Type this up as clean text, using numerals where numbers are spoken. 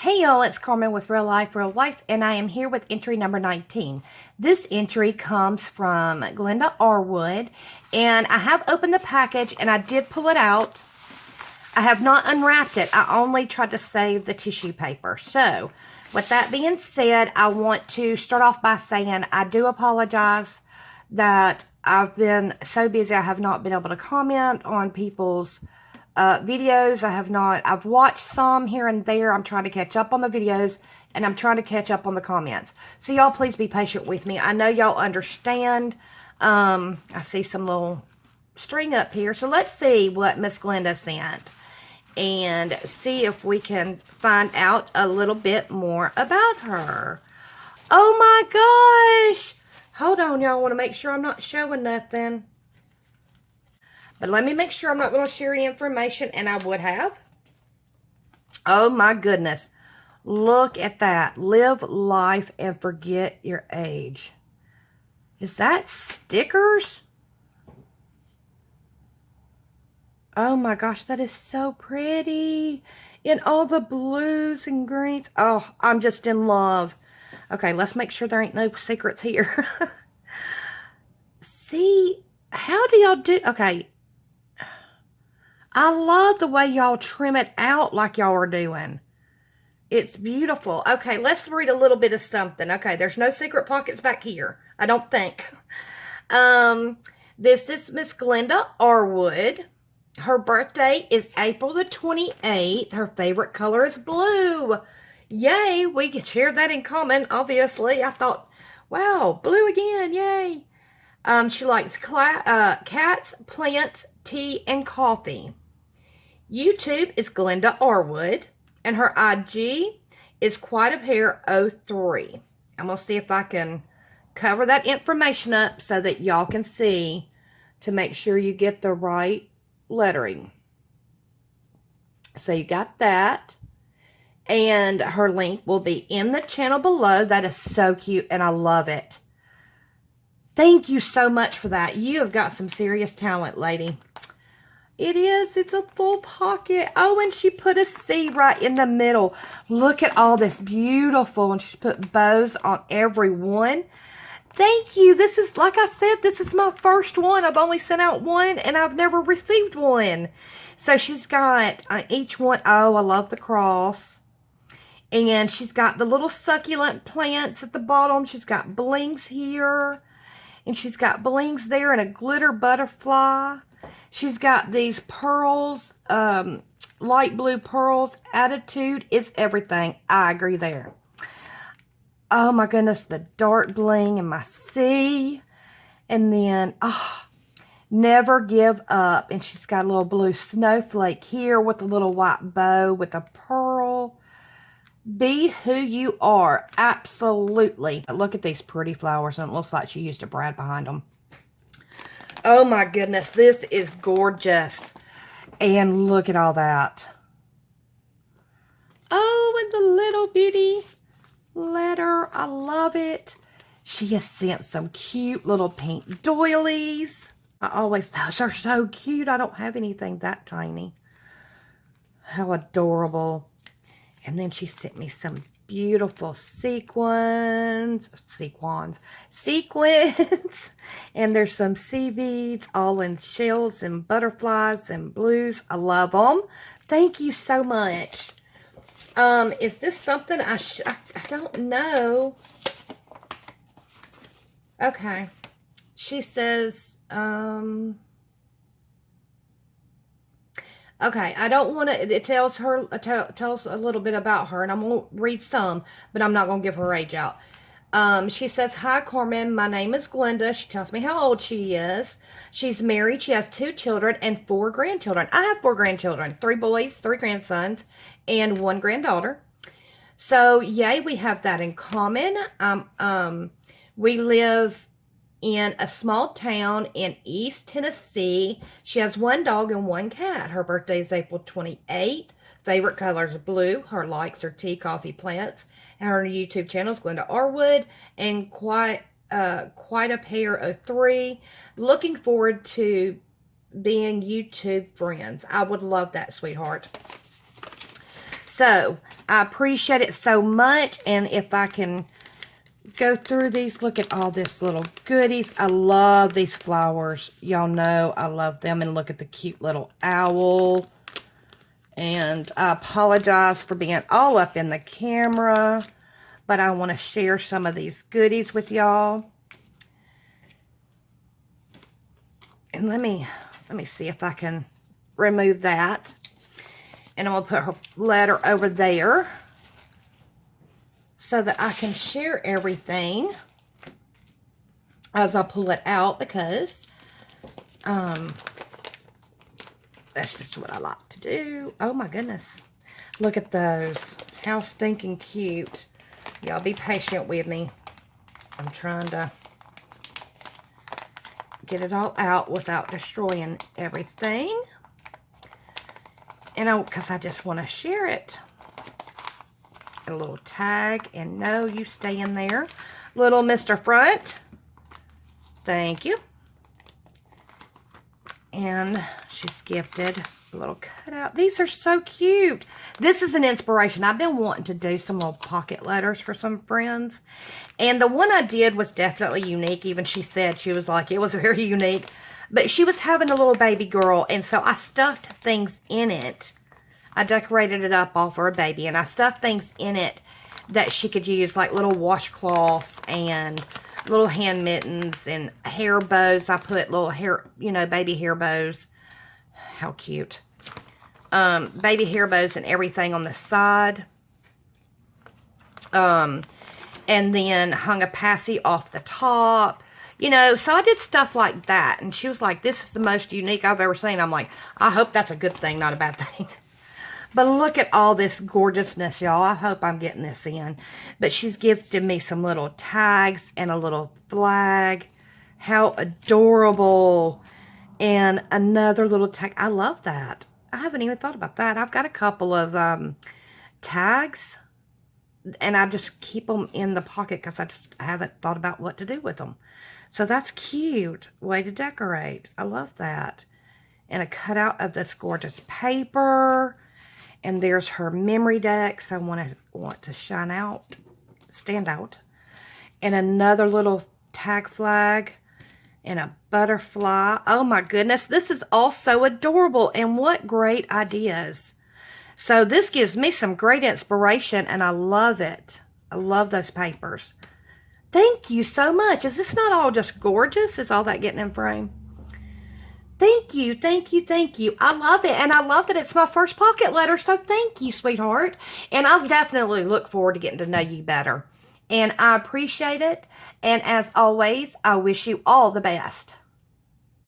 Hey y'all, it's Carmen with Real Life, and I am here with entry number 19. This entry comes from Glenda Arwood, and I have opened the package, and I did pull it out. I have not unwrapped it. I only tried to save the tissue paper. So, with that being said, I want to start off by saying I do apologize that I've been so busy I have not been able to comment on people's videos. I've watched some here and there. I'm trying to catch up on the videos, and I'm trying to catch up on the comments. So y'all please be patient with me. I know y'all understand. I see some little string up here. So let's see what Miss Glenda sent and see if we can find out a little bit more about her. Oh my gosh. Hold on, y'all. I want to make sure I'm not showing nothing. But let me make sure I'm not going to share any information, and I would have. Oh my goodness. Look at that. Live life and forget your age. Is that stickers? Oh my gosh, that is so pretty. In all the blues and greens. Oh, I'm just in love. Okay, let's make sure there ain't no secrets here. See, how do y'all do? Okay. I love the way y'all trim it out like y'all are doing. It's beautiful. Okay, let's read a little bit of something. Okay, there's no secret pockets back here. I don't think. This is Miss Glenda Arwood. Her birthday is April the 28th. Her favorite color is blue. Yay, we can share that in common, obviously. I thought, wow, blue again, yay. She likes cats, plants, tea, and coffee. YouTube is Glenda Arwood, and her IG is Quite a Pair 03. I'm going to see if I can cover that information up so that y'all can see to make sure you get the right lettering. So you got that. And her link will be in the channel below. That is so cute, and I love it. Thank you so much for that. You have got some serious talent, lady. It is. It's a full pocket. Oh, and she put a C right in the middle. Look at all this beautiful. And she's put bows on every one. Thank you. This is, like I said, this is my first one. I've only sent out one, and I've never received one. So she's got each one. Oh, I love the cross. And she's got the little succulent plants at the bottom. She's got blings here. And she's got blings there and a glitter butterfly. She's got these pearls, light blue pearls. Attitude is everything. I agree there. Oh my goodness, the dark bling and my C. And then, never give up. And she's got a little blue snowflake here with a little white bow with a pearl. Be who you are. Absolutely. Look at these pretty flowers, and it looks like she used a brad behind them. Oh my goodness, this is gorgeous. And look at all that. Oh, and the little bitty letter. I love it. She has sent some cute little pink doilies. Those are so cute. I don't have anything that tiny. How adorable. And then she sent me some beautiful sequins. And there's some sea beads all in shells and butterflies and blues. I love them. Thank you so much. Is this something I don't know. Okay. She says, okay, I don't want to, it tells a little bit about her, and I'm going to read some, but I'm not going to give her age out. She says, hi, Carmen, my name is Glenda. She tells me how old she is. She's married. She has 2 children and 4 grandchildren. I have 4 grandchildren, 3 boys, 3 grandsons, and 1 granddaughter. So, yay, we have that in common. We live in a small town in East Tennessee. She has 1 dog and 1 cat. Her birthday is April 28th. Favorite color is blue. Her likes are tea, coffee, plants. And her YouTube channel is Glenda Arwood. And quite a pair 03. Looking forward to being YouTube friends. I would love that, sweetheart. So, I appreciate it so much. And if I can go through these, look at all this little goodies. I love these flowers. Y'all know I love them. And look at the cute little owl. And I apologize for being all up in the camera, but I want to share some of these goodies with y'all. And let me see if I can remove that. And I'm going to put her letter over there so that I can share everything as I pull it out, because that's just what I like to do. Oh my goodness. Look at those. How stinking cute. Y'all be patient with me. I'm trying to get it all out without destroying everything. And because I just want to share it. A little tag. And no, you stay in there. Little Mr. Front. Thank you. And she's gifted a little cutout. These are so cute. This is an inspiration. I've been wanting to do some little pocket letters for some friends. And the one I did was definitely unique. Even she said, she was like, it was very unique. But she was having a little baby girl. And so I stuffed things in it. I decorated it up all for a baby. And I stuffed things in it that she could use, like little washcloths and little hand mittens and hair bows. I put little hair, you know, baby hair bows. How cute. Baby hair bows and everything on the side. And then hung a passy off the top. You know, so I did stuff like that. And she was like, this is the most unique I've ever seen. I'm like, I hope that's a good thing, not a bad thing. But look at all this gorgeousness, y'all. I hope I'm getting this in. But she's gifted me some little tags and a little flag. How adorable. And another little tag. I love that. I haven't even thought about that. I've got a couple of tags. And I just keep them in the pocket because I just haven't thought about what to do with them. So that's cute. Way to decorate. I love that. And a cutout of this gorgeous paper. And there's her memory decks. I want to shine out, stand out. And another little tag flag and a butterfly. Oh my goodness, this is all so adorable. And what great ideas. So this gives me some great inspiration and I love it. I love those papers. Thank you so much. Is this not all just gorgeous? Is all that getting in frame? Thank you, thank you, thank you. I love it, and I love that it's my first pocket letter, so thank you, sweetheart. And I'll definitely look forward to getting to know you better. And I appreciate it, and as always, I wish you all the best.